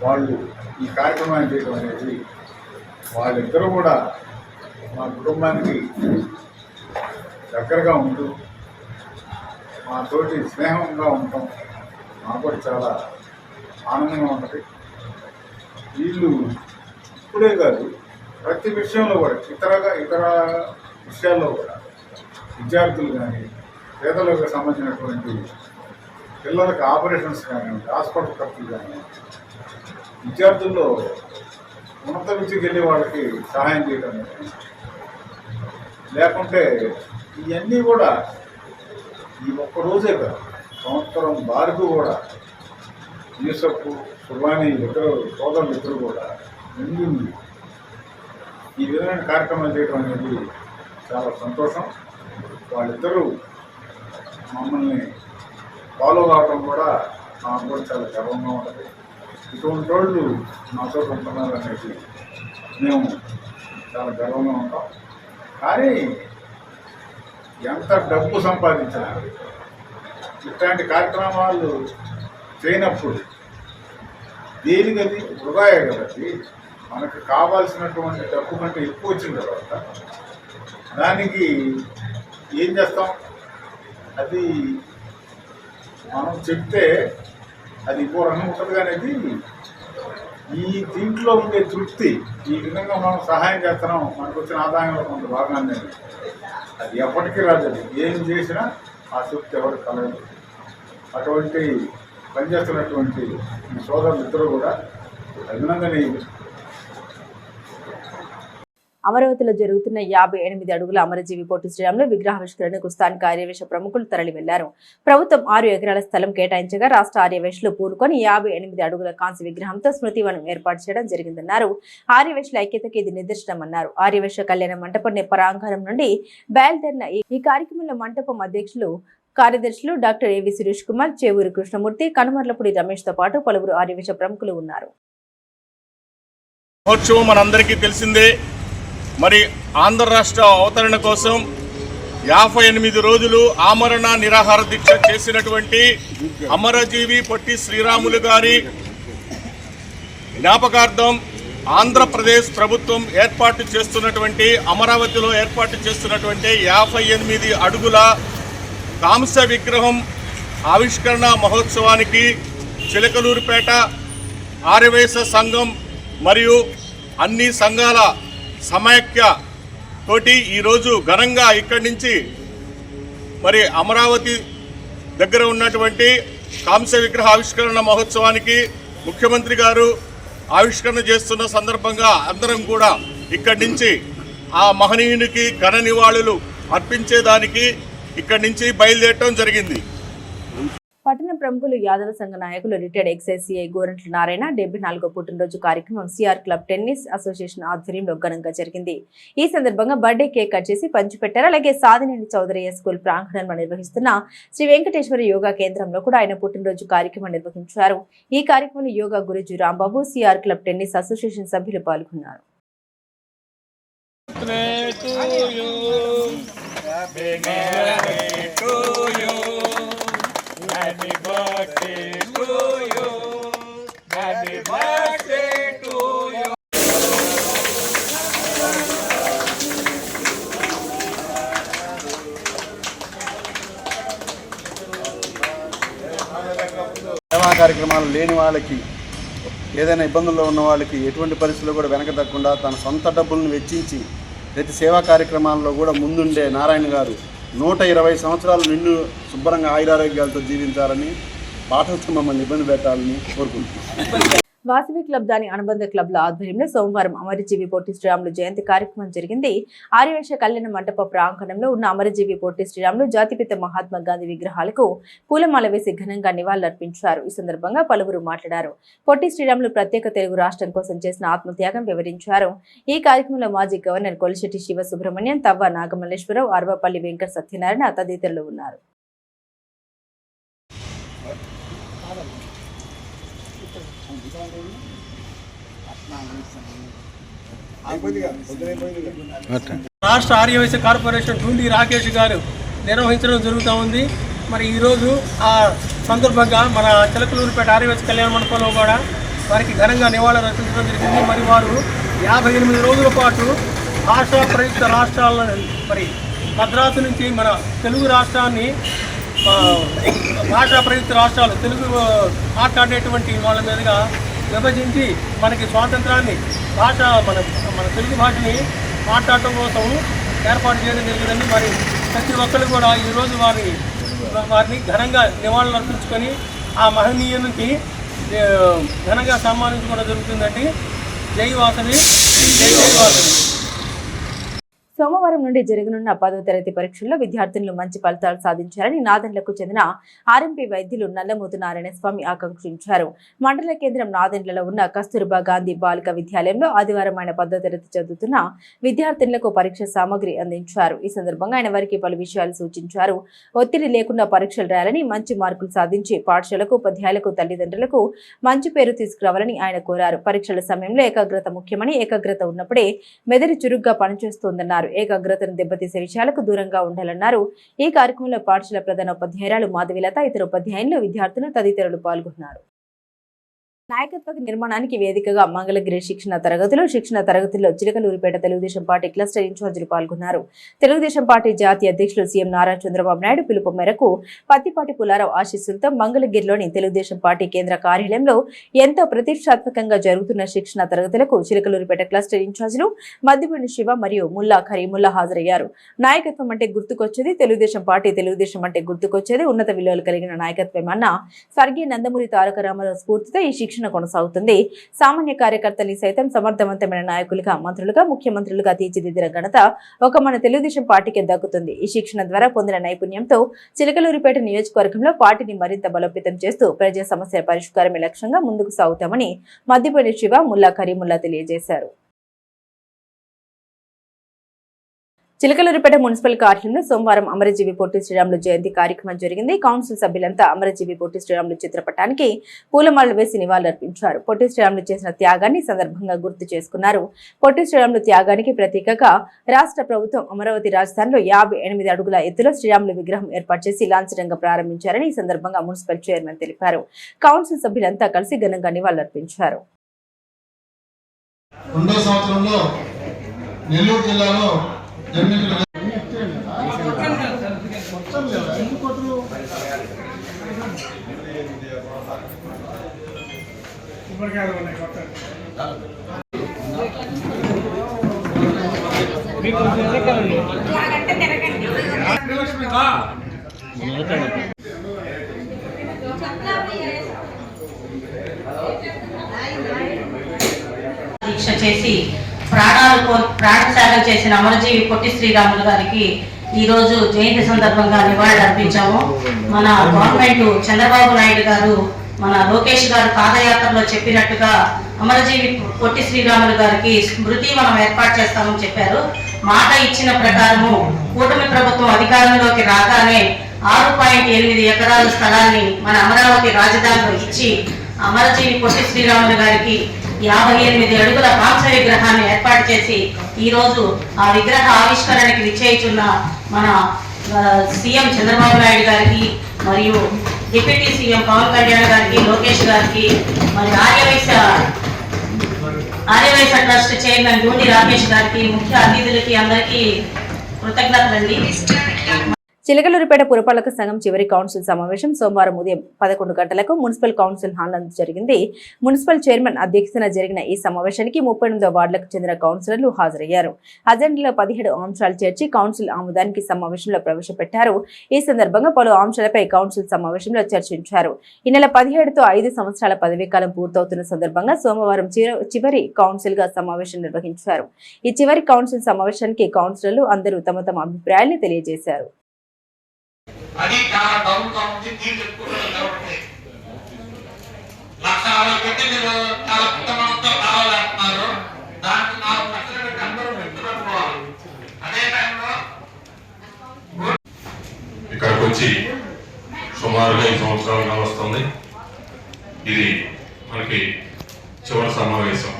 Speaker 7: వాళ్ళు ఈ కార్యక్రమాన్ని చేయడం అనేది, వాళ్ళిద్దరూ కూడా మా కుటుంబానికి దగ్గరగా ఉంటూ మాతోటి స్నేహంగా ఉండటం మాకు కూడా చాలా ఆనందంగా ఉంటుంది. వీళ్ళు ఇప్పుడే కాదు, ప్రతి విషయంలో కూడా ఇతర విషయాల్లో కూడా విద్యార్థులు కానీ, పేదలకు సంబంధించినటువంటి పిల్లలకు ఆపరేషన్స్ కానివ్వండి, హాస్పిటల్ ఖర్చులు కానివ్వండి, విద్యార్థుల్లో ఉన్నత విద్యకి వెళ్ళే వాళ్ళకి సహాయం చేయడం అనేది, లేకుంటే ఇవన్నీ కూడా ఈ ఒక్కరోజే కాదు, సంవత్సరం బారుకు కూడా యూసఫ్ సుబాని సోదరులు ఇద్దరు కూడా ముందు ఈ విధమైన కార్యక్రమాలు చేయడం అనేది చాలా సంతోషం. వాళ్ళిద్దరూ మమ్మల్ని ఫాలో కావడం కూడా నాకు కూడా చాలా గర్వంగా ఉంటుంది. ఇటువంటి వాళ్ళు నాతో ఉంటున్నారు అనేది మేము చాలా గర్వంగా ఉంటాం. కానీ ఎంత డబ్బు సంపాదించినా ఇట్లాంటి కార్యక్రమాలు చేయనప్పుడు దేనికది వృధాయే కదండి. మనకు కావాల్సినటువంటి డబ్బు కంటే ఎక్కువ వచ్చిన తర్వాత దానికి ఏం చేస్తాం? అది మనం చెప్తే అది ఇంకో రంగం ఉంటుంది. కానీ అది ఈ దీంట్లో ఉండే తృప్తి, ఈ విధంగా మనం సహాయం చేస్తున్నాం, మనకు వచ్చిన ఆదాయంలో కొంత భాగాన్ని అది ఎప్పటికీ రాదు. అది ఏం చేసినా ఆ తృప్తి ఎవరికి కలగదు. అటువంటి పనిచేస్తున్నటువంటి ఈ సోదరులు ఇద్దరు కూడా అభినందనీయులు.
Speaker 1: అమరావతిలో జరుగుతున్న 58 అడుగుల అమరజీవి పొట్టి శ్రీరాములు విగ్రహావిష్కరణకు స్థానిక ఆర్యవేశ ప్రముఖులు తరలి వెళ్లారు. ప్రభుత్వం 6 ఎకరాల స్థలం కేటాయించగా రాష్ట్ర ఆర్యవేశులు పూనుకొని 58 అడుగుల కాంస్య విగ్రహంతో స్మృతివనం ఏర్పాటు చేయడం జరిగిందన్నారు. ఆర్యవేశుల ఐక్యతకి ఇది నిదర్శనమన్నారు. ఆర్యవేశ కళ్యాణ మంటపం ప్రాంగణం నుండి బయలుదేరిన ఈ కార్యక్రమంలో మంటపం అధ్యక్షులు కార్యదర్శులు డాక్టర్ ఏవి సురేష్ కుమార్, చేవూరి కృష్ణమూర్తి, కనుమర్లపూడి రమేష్ తో పాటు పలువురు ఆర్యవేశ ప్రముఖులు ఉన్నారు.
Speaker 6: మహోత్సవం మనందరికీ తెలిసిందే. మరి ఆంధ్ర రాష్ట్ర అవతరణ కోసం 58 రోజులు ఆమరణ నిరాహార దీక్ష చేసినటువంటి అమరజీవి పొట్టి శ్రీరాములు గారి జ్ఞాపకార్థం ఆంధ్రప్రదేశ్ ప్రభుత్వం ఏర్పాటు చేస్తున్నటువంటి అమరావతిలో ఏర్పాటు చేస్తున్నటువంటి 58 అడుగుల కాంస్య విగ్రహం ఆవిష్కరణ మహోత్సవానికి చిలకలూరిపేట ఆర్యవేశ సంఘం మరియు అన్ని సంఘాల సమైక్య తోటి ఈరోజు ఘనంగా ఇక్కడి నుంచి మరి అమరావతి దగ్గర ఉన్నటువంటి కాంస్య విగ్రహ ఆవిష్కరణ మహోత్సవానికి ముఖ్యమంత్రి గారు ఆవిష్కరణ చేస్తున్న సందర్భంగా అందరం కూడా ఇక్కడి నుంచి ఆ మహనీయునికి ఘన నివాళులు అర్పించేదానికి ఇక్కడి నుంచి బయలుదేరటం జరిగింది.
Speaker 1: పట్టణ ప్రముఖులు యాదవ సంఘ నాయకులు retired excise CI Gorantla Narayana 74వ పుట్టినరోజు కార్యక్రమం సిఆర్ క్లబ్ టెన్నిస్ అసోసియేషన్ ఆధ్వర్యంలో ఘనంగా జరిగింది. ఈ సందర్భంగా బర్త్డే కేక్ కట్ చేసి పంచిపెట్టారు. అలాగే సాదినేని చౌదరయ్య స్కూల్ ప్రాంగణంలో నిర్వహిస్తున్న శ్రీ వెంకటేశ్వర యోగా కేంద్రంలో కూడా ఆయన పుట్టినరోజు కార్యక్రమం నిర్వహించారు. ఈ కార్యక్రమంలో yoga Guruji Rambabu, CR club tennis association సభ్యులు పాల్గొన్నారు.
Speaker 3: Happy birthday to you. Happy birthday to you.
Speaker 8: సేవా కార్యక్రమాలు లేని వాళ్ళకి, ఏదైనా ఇబ్బందుల్లో ఉన్న వాళ్ళకి ఎటువంటి పరిస్థితుల్లో కూడా వెనక తగ్గకుండా తన సొంత డబ్బులను వెచ్చించి ప్రతి సేవా కార్యక్రమాల్లో కూడా ముందుండే నారాయణ గారు 120 సంవత్సరాలు నిండు శుభ్రంగా ఆయురారోగ్యాలతో జీవించాలని, పాటలతో మమ్మల్ని ఇబ్బంది పెట్టాలని కోరుకుంటున్నాను.
Speaker 1: వాసవి క్లబ్ దాని అనుబంధ క్లబ్ల ఆధ్వర్యంలో సోమవారం అమరజీవి పొట్టి శ్రీరాములు జయంతి కార్యక్రమం జరిగింది. ఆర్యవేశ కళ్యాణ మంటప ప్రాంగణంలో ఉన్న అమరజీవి పొట్టి శ్రీరాములు జాతిపిత మహాత్మా గాంధీ విగ్రహాలకు పూలమాల వేసి ఘనంగా నివాళులర్పించారు. ఈ సందర్భంగా పలువురు మాట్లాడారు. పొట్టి శ్రీరాములు ప్రత్యేక తెలుగు రాష్ట్రం కోసం చేసిన ఆత్మత్యాగం వివరించారు. ఈ కార్యక్రమంలో మాజీ గవర్నర్ కొలిశెట్టి శివ సుబ్రహ్మణ్యం, తవ్వ నాగమల్లేశ్వరరావు, అర్వపల్లి వెంకట సత్యనారాయణ తదితరులు ఉన్నారు.
Speaker 9: రాష్ట్ర ఆర్యవేశ కార్పొరేషన్ టూండి రాకేష్ గారు నిర్వహించడం జరుగుతూ ఉంది. మరి ఈరోజు ఆ సందర్భంగా మన చిలకలూరిపేట ఆర్యవేశ కళ్యాణ మండపంలో కూడా వారికి ఘనంగా నివాళులు అర్పించడం జరిగింది. మరి వారు 58 రోజుల పాటు భాషా ప్రయుక్త రాష్ట్రాలను మరి మద్రాసు నుంచి మన తెలుగు రాష్ట్రాన్ని భాషా ప్రయుక్త రాష్ట్రాలు తెలుగు మాట్లాడేటువంటి వాళ్ళ మీదుగా విభజించి మనకి స్వాతంత్రాన్ని మన తెలుగు భాషని మాట్లాడటం కోసం ఏర్పాటు చేయడం జరిగిందండి. మరి ప్రతి ఒక్కరు కూడా ఈరోజు వారిని ఘనంగా నివాళులు అర్పించుకొని ఆ మహనీయునికి ఘనంగా సన్మానించుకోవడం జరుగుతుందండి. జై వాసవి, జై జై వాసవి.
Speaker 1: సోమవారం నుండి జరగనున్న 10వ తరగతి పరీక్షల్లో విద్యార్థులు మంచి ఫలితాలు సాధించారని నాదెండ్లకు చెందిన ఆర్ఎంపీ వైద్యులు నల్లమూతు నారాయణస్వామి ఆకాంక్షించారు. మండల కేంద్రం నాదెండ్లలో ఉన్న కస్తూర్బా గాంధీ బాలిక విద్యాలయంలో ఆదివారం ఆయన 10వ తరగతి చదువుతున్న విద్యార్థులకు పరీక్ష సామగ్రి అందించారు. ఈ సందర్భంగా ఆయన వారికి పలు విషయాలు సూచించారు. ఒత్తిడి లేకుండా పరీక్షలు రాయాలని, మంచి మార్కులు సాధించి పాఠశాలకు, ఉపాధ్యాయులకు, తల్లిదండ్రులకు మంచి పేరు తీసుకురావాలని ఆయన కోరారు. పరీక్షల సమయంలో ఏకాగ్రత ముఖ్యమని, ఏకాగ్రత ఉన్నప్పుడే మెదడు చురుగ్గా పనిచేస్తోందన్నారు. ఏకాగ్రతను దెబ్బతీసే విషయాలకు దూరంగా ఉండాలన్నారు. ఈ కార్యక్రమంలో పాఠశాల ప్రధాన ఉపాధ్యాయురాలు మాధవిలత, ఇతర ఉపాధ్యాయులు, విద్యార్థులు తదితరులు పాల్గొన్నారు. నాయకత్వ నిర్మాణానికి వేదికగా మంగళగిరి శిక్షణ తరగతుల్లో చిలకలూరిపేట తెలుగుదేశం పార్టీ క్లస్టర్ ఇన్ఛార్జీలు పాల్గొన్నారు. తెలుగుదేశం పార్టీ జాతీయ అధ్యక్షులు సీఎం నారా చంద్రబాబు నాయుడు పిలుపు మేరకు పత్తిపాటి పుల్లారావు ఆశీస్సులతో మంగళగిరిలోని తెలుగుదేశం పార్టీ కేంద్ర కార్యాలయంలో ఎంతో ప్రతిష్టాత్మకంగా జరుగుతున్న శిక్షణ తరగతులకు చిలకలూరిపేట క్లస్టర్ ఇన్ఛార్జీలు మద్దిపూడి శివ మరియు ముల్లా కరీముల్లా హాజరయ్యారు. నాయకత్వం అంటే గుర్తుకొచ్చేది తెలుగుదేశం పార్టీ, తెలుగుదేశం అంటే గుర్తుకొచ్చేది ఉన్నత విలువలు కలిగిన నాయకత్వం అన్న స్వర్గీయ నందమూరి తారక రామారావు స్ఫూర్తితో ఈ శిక్షణ శిక్షణ కొనసాగుతుంది. సామాన్య కార్యకర్తల్ని సైతం సమర్థవంతమైన నాయకులుగా, మంత్రులుగా, ముఖ్యమంత్రులుగా తీర్చిదిద్దిన ఘనత ఒక మన తెలుగుదేశం పార్టీకి దక్కుతుంది. ఈ శిక్షణ ద్వారా పొందిన నైపుణ్యంతో చిలకలూరిపేట నియోజకవర్గంలో పార్టీని మరింత బలోపేతం చేస్తూ ప్రజా సమస్యల పరిష్కారమే లక్ష్యంగా ముందుకు సాగుతామని మద్దిపల్లి శివ, ముల్లా కరీముల్లా తెలియజేశారు. చిలకలూరిపేట మున్సిపల్ కార్యాలయంలో సోమవారం అమరజీవి పొట్టి శ్రీరాములు జయంతి కార్యక్రమం జరిగింది. కౌన్సిల్ సభ్యులంతా అమరజీవి పొట్టి శ్రీరాములు చిత్రపటానికి పూలమాలలు వేసి నివాళులర్పించారు. పొట్టి శ్రీరాములు చేసిన త్యాగాన్ని సందర్భంగా గుర్తు చేసుకున్నారు. పొట్టి శ్రీరాములు త్యాగానికి ప్రతీకగా రాష్ట్ర ప్రభుత్వం అమరావతి రాజధానిలో 58 అడుగుల ఎత్తులో శ్రీరాములు విగ్రహం ఏర్పాటు చేసి లాంఛనంగా ప్రారంభించారని ఈ సందర్భంగా మున్సిపల్ చైర్మన్ తెలిపారు. కౌన్సిల్ సభ్యులంతా కలిసి ఘనంగా నివాళులర్పించారు.
Speaker 8: నెల్లూరు జిల్లాలో
Speaker 10: దీక్ష చేసి ప్రాణత్యాగం చేసిన అమరజీవి పొట్టి శ్రీరాములు గారికి ఈ రోజు జయంతి సందర్భంగా నివాళులు అర్పించాము. మన గవర్నమెంట్ చంద్రబాబు నాయుడు గారు, మన లోకేష్ గారు పాదయాత్రలో చెప్పినట్టుగా అమరజీవి పొట్టి శ్రీరాములు గారికి స్మృతి మనం ఏర్పాటు చేస్తామని చెప్పారు. మాట ఇచ్చిన ప్రకారము కూటమి ప్రభుత్వం అధికారంలోకి రాగానే 6.8 ఎకరాల స్థలాన్ని మన అమరావతి రాజధానిలో ఇచ్చి అమరజీవి పొట్టి శ్రీరాములు గారికి 58 అడుగుల కాంస విగ్రహాన్ని ఏర్పాటు చేసి ఈ రోజు ఆ విగ్రహ ఆవిష్కరణకి విచ్చేయుచున్న మన సీఎం చంద్రబాబు నాయుడు గారికి మరియు డిప్యూటీ సీఎం పవన్ కళ్యాణ్ గారికి, లోకేష్ గారికి, మరి ఆర్యవైశ్య ట్రస్ట్ చైర్మన్ గూండి రాకేష్ గారికి, ముఖ్య అతిథులకి అందరికీ కృతజ్ఞతలండి.
Speaker 1: చిలకలూరిపేట పురపాలక సంఘం చివరి కౌన్సిల్ సమావేశం సోమవారం ఉదయం 11 గంటలకు మున్సిపల్ కౌన్సిల్ హాల్ నందు జరిగింది. మున్సిపల్ చైర్మన్ అధ్యక్షతన జరిగిన ఈ సమావేశానికి 38వ వార్డులకు చెందిన కౌన్సిలర్లు హాజరయ్యారు. అజెండాలో 17 అంశాలు చేర్చి కౌన్సిల్ ఆమోదానికి సమావేశంలో ప్రవేశపెట్టారు. ఈ సందర్భంగా పలు అంశాలపై కౌన్సిల్ సమావేశంలో చర్చించారు. ఈ నెల 17తో 5 సంవత్సరాల పదవీకాలం పూర్తవుతున్న సందర్భంగా సోమవారం చివరి కౌన్సిల్ గా సమావేశం నిర్వహించారు. ఈ చివరి కౌన్సిల్ సమావేశానికి కౌన్సిలర్లు అందరూ తమ తమ అభిప్రాయాన్ని తెలియజేశారు.
Speaker 3: అది చాలా డౌన్గా ఉంది. నీళ్ళు ఎక్కువ కాబట్టి 1,60,000 పెట్టి మీరు చాలా ఉత్తమంతో కావాలంటున్నారు. దానికి 4 లక్షలు పెట్టి అందరూ పెట్టుకోవాలి. అదే టైంలో
Speaker 6: ఇక్కడికి వచ్చి సుమారుగా 5 సంవత్సరాలుగా వస్తుంది. ఇది మనకి చివరి సమావేశం.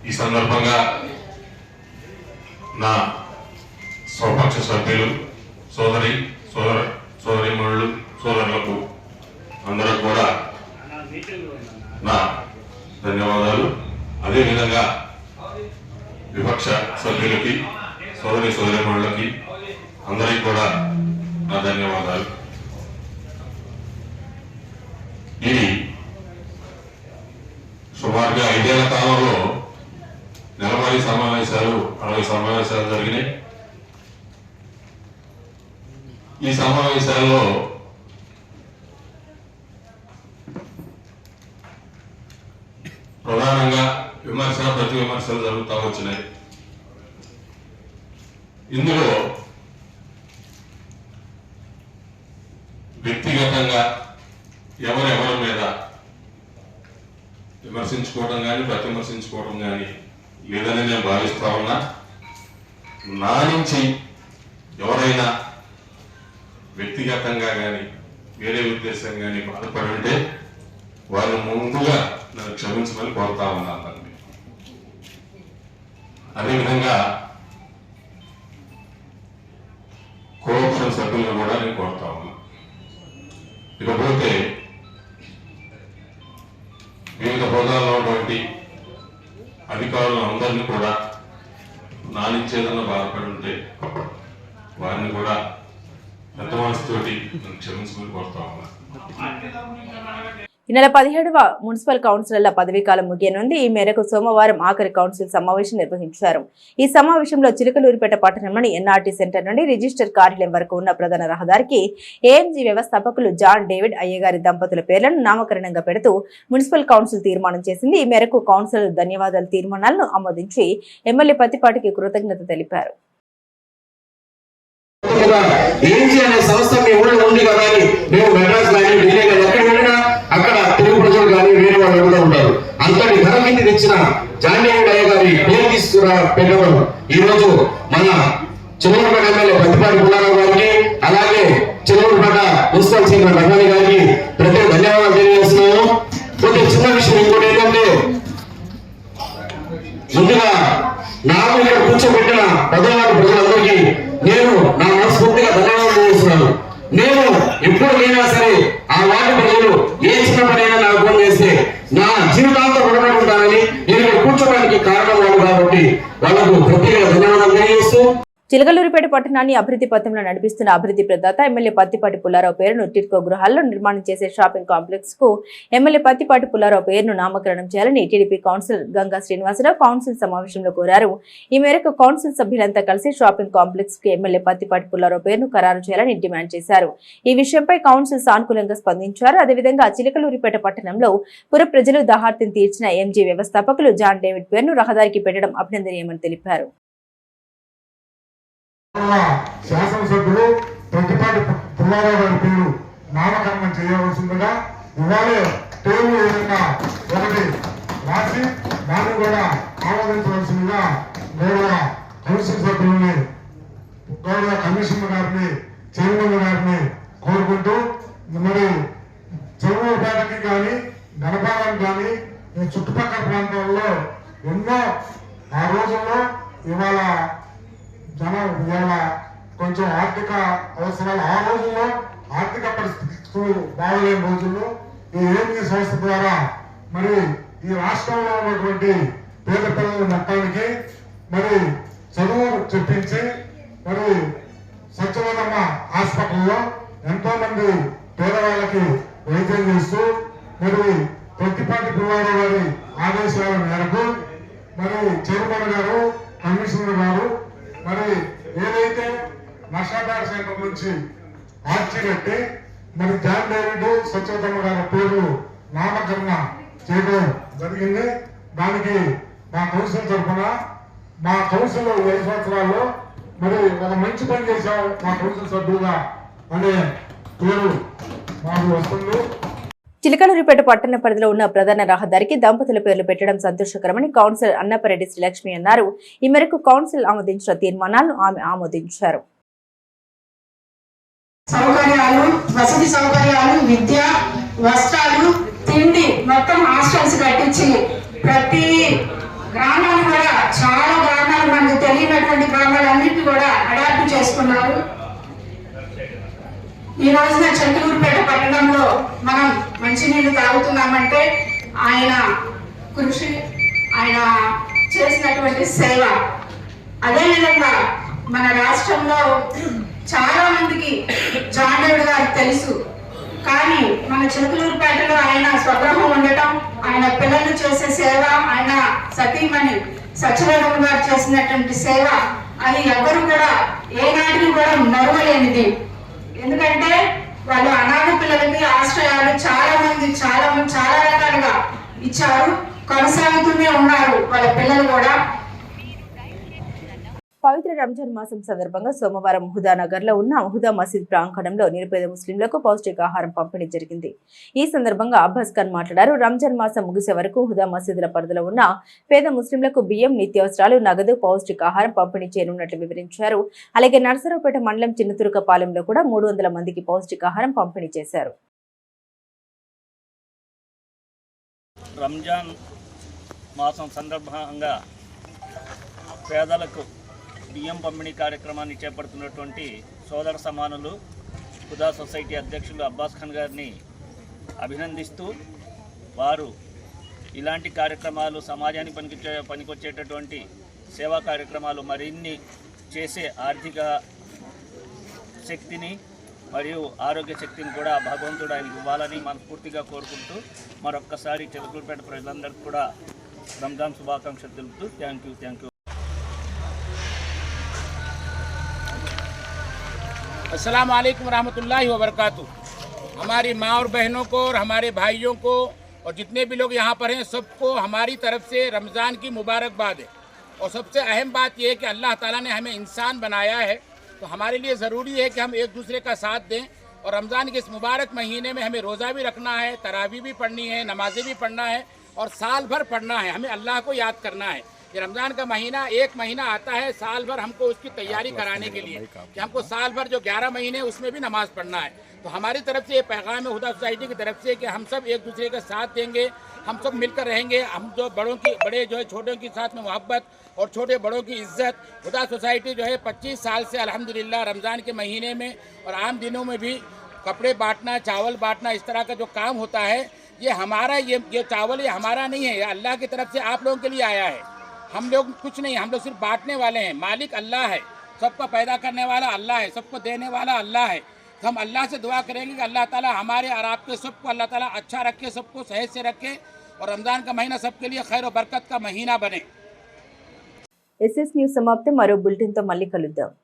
Speaker 6: ఈ సందర్భంగా నా స్వపక్ష సభ్యులు, సోదరీమణులు, సోదరులకు అందరూ కూడా నా ధన్యవాదాలు. అదేవిధంగా విపక్ష సభ్యులకి, సోదరీమణులకి అందరికీ కూడా నా ధన్యవాదాలు. ఇది సుమారుగా 5 ఏళ్ల కాలంలో నెలవారీ సమావేశాలు 60 సమావేశాలు జరిగినాయి. ఈ సమావేశాల్లో ప్రధానంగా ప్రతి విమర్శలు జరుగుతూ వచ్చినాయి. ఇందులో వ్యక్తిగతంగా ఎవరెవరి మీద విమర్శించుకోవడం కానీ ప్రతివిమర్శించుకోవడం కానీ లేదని నేను భావిస్తా ఉన్నా. నా నుంచి ఎవరైనా వ్యక్తిగతంగా కానీ వేరే ఉద్దేశం కానీ బాధపడి ఉంటే వాళ్ళు ముందుగా నన్ను క్షమించమని కోరుతా ఉన్నాను. అదేవిధంగా కోఆపరేషన్ సభ్యులను కూడా నేను కోరుతా ఉన్నా. ఇకపోతే వివిధ హోదాల్లో ఉన్నటువంటి అధికారులు అందరినీ కూడా నా నుంచి ఏదన్నా బాధపడి ఉంటే వారిని కూడా పెద్ద మనసుతోటి క్షమించమని కోరుతా ఉన్నా.
Speaker 1: ఈ నెల 17వ మున్సిపల్ కౌన్సిలర్ల పదవీకాలం ముగియనుంది. ఈ మేరకు సోమవారం ఆఖరి కౌన్సిల్ సమావేశం నిర్వహించారు. ఈ సమావేశంలో చిలకలూరిపేట పట్టణంలోని ఎన్ఆర్టీ సెంటర్ నుండి రిజిస్టర్ కార్యాలయం వరకు ఉన్న ప్రధాన రహదారికి ఏఎంజీ వ్యవస్థాపకులు జాన్ డేవిడ్ అయ్యగారి దంపతుల పేర్లను నామకరణంగా పెడుతూ మున్సిపల్ కౌన్సిల్ తీర్మానం చేసింది. ఈ మేరకు కౌన్సిల్ ధన్యవాదాల తీర్మానాలను ఆమోదించి ఎమ్మెల్యే పత్తిపాటికి కృతజ్ఞత తెలిపారు.
Speaker 3: సంస్థ మీ ఊళ్ళో ఉంది కదా అని మేము మెడ్రాస్ కానీ ఢిల్లీ కానీ ఎక్కడ వెళ్ళినా అక్కడ తెలుగు ప్రజలు కానీ వేరే వాళ్ళు కూడా ఉంటారు. అంతటి ధర కింద తెచ్చిన జాన్ డేవిడ్ అయ్య గారి పేరు తీసుకురా పెట్టడం ఈ రోజు మన చిలకలూరిపేట ఎమ్మెల్యే పత్తిపాటి పుల్లారావు గారికి అలాగే చిలకలూరిపేట మున్సిపల్ చైర్మన్ రఘుని గారికి ప్రత్యేక ధన్యవాదాలు తెలియజేస్తున్నాను. కొంచెం చిన్న విషయం ఇంకోటి ఏంటంటే ముందుగా నాకు ఇక్కడ కూర్చోబెట్టిన పెద్దవాడి ప్రజలందరికీ నేను నా మనస్ఫూర్తిగా ధన్యవాదాలు తెలియజేస్తున్నాను. నేను ఎప్పుడు లేనా సరే ఆ వార్డు ప్రజలు ఏ చిన్న పనైనా నాకు ఫోన్ చేస్తే నా జీవితాంతం రుణపడి ఉంటానని నేను ఇక్కడ కూర్చోడానికి కారణం వాళ్ళు కాబట్టి వాళ్ళకు ప్రత్యేక ధన్యవాదాలు తెలియజేస్తూ
Speaker 1: చిలకలూరిపేట పట్టణాన్ని అభివృద్ధి పథంలో నడిపిస్తున్న అభివృద్ధి ప్రదాత ఎమ్మెల్యే పత్తిపాటి పుల్లారావు పేరును టిడ్కో గృహాల్లో నిర్మాణం చేసే షాపింగ్ కాంప్లెక్స్ కు ఎమ్మెల్యే పత్తిపాటి పుల్లారావు పేరును నామకరణం చేయాలని TDP councillor Ganga Srinivasarao council సమావేశంలో కోరారు. ఈ మేరకు కౌన్సిల్ సభ్యులంతా కలిసి షాపింగ్ కాంప్లెక్స్ కు ఎమ్మెల్యే పత్తిపాటి పుల్లారావు పేరును ఖరారు చేయాలని డిమాండ్ చేశారు. ఈ విషయంపై కౌన్సిల్ సానుకూలంగా స్పందించారు. అదేవిధంగా చిలకలూరిపేట పట్టణంలో పుర ప్రజలు దాహార్తిని తీర్చిన ఎంజీ వ్యవస్థాపకులు జాన్ డేవిడ్ పేరును రహదారికి పెట్టడం అభినందనీయమని తెలిపారు.
Speaker 7: శాసనసభ్యులు పత్తిపాటి పుల్లారావు గారి పేరు నామకరణం చేయవలసిందిగా ఇవాళే పేరు ఏదైనా ఒకటి రాసి దాన్ని కూడా ఆమోదించవలసిందిగా గౌరవ కౌన్సిల్ సభ్యులని గౌరవ కమిషనర్ గారిని చైర్మన్ గారిని కోరుకుంటూ మరి చెరువుపేటకి కానీ గణపాలానికి కానీ ఈ చుట్టుపక్కల ప్రాంతాల్లో ఎన్నో ఆ రోజుల్లో ఇవాళ కొంచెం ఆర్థిక అవసరాలు ఆ రోజుల్లో ఆర్థిక పరిస్థితులు బాగలేని రోజుల్లో ఈ ఏఎంజీ సంస్థ ద్వారా మరి ఈ రాష్ట్రంలో ఉన్నటువంటి పేద పిల్లల మొత్తానికి మరి చదువు చెప్పించి మరి సత్యవతమ్మ హాస్పిటల్లో ఎంతో మంది పేదవాళ్ళకి వైద్యం చేస్తూ మరి పత్తిపాటి పుల్లారావు గారి ఆదేశాల మేరకు మరి చైర్మన్ గారు కమిషనర్ గారు మరి ఏదైతే నషాబాద్ సెంటర్ నుంచి ఆర్చి కట్టి మరి జాన్ డేవిడ్ సత్యవతమ్మ గారి పేరు నామకరణ చేయడం జరిగింది. దానికి మా కౌన్సిల్ తరఫున మా కౌన్సిల్ 5 సంవత్సరాల్లో మరి ఒక మంచి పని చేశాం మా కౌన్సిల్ సభ్యులుగా అనే పేరు మాకు వస్తుంది.
Speaker 1: చిలకలూరిపేట పట్టణ పరిధిలో ఉన్న ప్రధాన రహదారికి దంపతుల పేర్లు పెట్టడం సంతోషకరమని కౌన్సిలర్ అన్నపరెడ్డి శ్రీలక్ష్మి అన్నారు. ఈ మేరకు కౌన్సిల్ ఆమోదించిన తీర్మానాలను ఆమె ఆమోదించారు.
Speaker 5: సౌకర్యాలు, వసతి సౌకర్యాలు, విద్య, వస్త్రాలు, తిండి మొత్తం హాస్టల్స్ కట్టించి ప్రతి గ్రామాలు కూడా చాలా గ్రామాలు మనకు తెలియనటువంటి గ్రామాలన్నింటినీ కూడా అడాప్ట్ చేసుకున్నారు. ఈ రోజున చిలకలూరిపేట పట్టణంలో మనం మంచినీళ్ళు తాగుతున్నామంటే ఆయన కృషి, ఆయన చేసినటువంటి సేవ. అదేవిధంగా మన రాష్ట్రంలో చాలా మందికి జాన్ డేవిడ్ గారికి తెలుసు, కానీ మన చిలకలూరిపేటలో ఆయన స్వగృహం ఉండటం, ఆయన పిల్లలు చేసే సేవ, ఆయన సతీమణి సత్యవతమ్మ గారు చేసినటువంటి సేవ అది ఎవరు కూడా ఏనాటికి కూడా మరువలేనిది. ఎందుకంటే వాళ్ళు అనాథ పిల్లలకి ఆశ్రయాలు చాలా రకాలుగా ఇచ్చారు, కొనసాగుతూనే ఉన్నారు వాళ్ళ పిల్లలు కూడా.
Speaker 1: పవిత్ర రంజాన్ మాసం సందర్భంగా సోమవారం హుదానగర్ లో ఉన్న హుదా మసీద్ ప్రాంగణంలో నిరుపేద ముస్లింలకు పౌష్టికాహారం పంపిణీ జరిగింది. ఈ సందర్భంగా అబ్బాస్ ఖాన్ మాట్లాడారు. రంజాన్ మాసం ముగిసే వరకు హుదా మసీదుల పరిధిలో ఉన్న పేద ముస్లింలకు బియ్యం, నిత్యావసరాలు, నగదు, పౌష్టికాహారం పంపిణీ చేయనున్నట్లు వివరించారు. అలాగే నర్సరావుపేట మండలం చిన్నతురుకపాలెంలో కూడా 300 మందికి పౌష్టికాహారం పంపిణీ చేశారు.
Speaker 11: రంజాన్ మాసం సందర్భంగా పేదలకు బియ్యం పంపిణీ కార్యక్రమాన్ని చేపడుతున్నటువంటి సోదర సమానులు హుదా సొసైటీ అధ్యక్షులు అబ్బాస్ ఖాన్ గారిని అభినందిస్తూ, వారు ఇలాంటి కార్యక్రమాలు సమాజానికి పనికొచ్చేటటువంటి సేవా కార్యక్రమాలు మరిన్ని చేసే ఆర్థిక శక్తిని మరియు ఆరోగ్య శక్తిని కూడా భగవంతుడు ఆయనకి ఇవ్వాలని మనస్ఫూర్తిగా కోరుకుంటూ మరొక్కసారి చిలకలూరుపేట ప్రజలందరికీ కూడా రంజాన్ శుభాకాంక్షలు తెలుపుతూ థ్యాంక్ యూ।
Speaker 12: अस्सलाम वालेकुम रहमतुल्लाहि व बरकातुहू। हमारी माँ और बहनों को और हमारे भाइयों को और जितने भी लोग यहाँ पर हैं सबको हमारी तरफ से रमज़ान की मुबारकबाद है। और सबसे अहम बात यह है कि अल्लाह ताला ने हमें इंसान बनाया है, तो हमारे लिए ज़रूरी है कि हम एक दूसरे का साथ दें। और रमज़ान के इस मुबारक महीने में हमें रोज़ा भी रखना है, तरावी भी पढ़नी है, नमाज़ें भी पढ़ना है और साल भर पढ़ना है। हमें अल्लाह को याद करना है। ये रमज़ान का महीना एक महीना आता है साल भर हमको उसकी तैयारी कराने के लिए कि हमको साल भर जो 11 महीने उसमें भी नमाज पढ़ना है। तो हमारी तरफ से ये पैगाम है हुदा सोसाइटी की तरफ से कि हम सब एक दूसरे का साथ देंगे, हम सब मिलकर रहेंगे। हम जो बड़े जो है छोटों के साथ में मोहब्बत और छोटे बड़ों की इज्जत। हुदा सोसाइटी जो है 25 साल से अल्हम्दुलिल्लाह रमज़ान के महीने में और आम दिनों में भी कपड़े बांटना, चावल बांटना, इस तरह का जो काम होता है ये हमारा, ये चावल ये हमारा नहीं है, ये अल्लाह की तरफ से आप लोगों के लिए आया है। हम लोग कुछ नहीं, हम लोग सिर्फ बांटने वाले हैं। मालिक अल्लाह है, सबको पैदा करने वाला अल्लाह है, सबको देने वाला अल्लाह है। तो हम अल्लाह से दुआ करेंगे कि अल्लाह ताला हमारे और आपके सबको अल्लाह ताला अच्छा रखे, सबको सेहत से रखे और रमज़ान का महीना सबके लिए खैर और बरकत का महीना बने।
Speaker 1: SS न्यूज़ समाप्ति। मरो बुलेटिन तो मल्ली कलुद्दाम।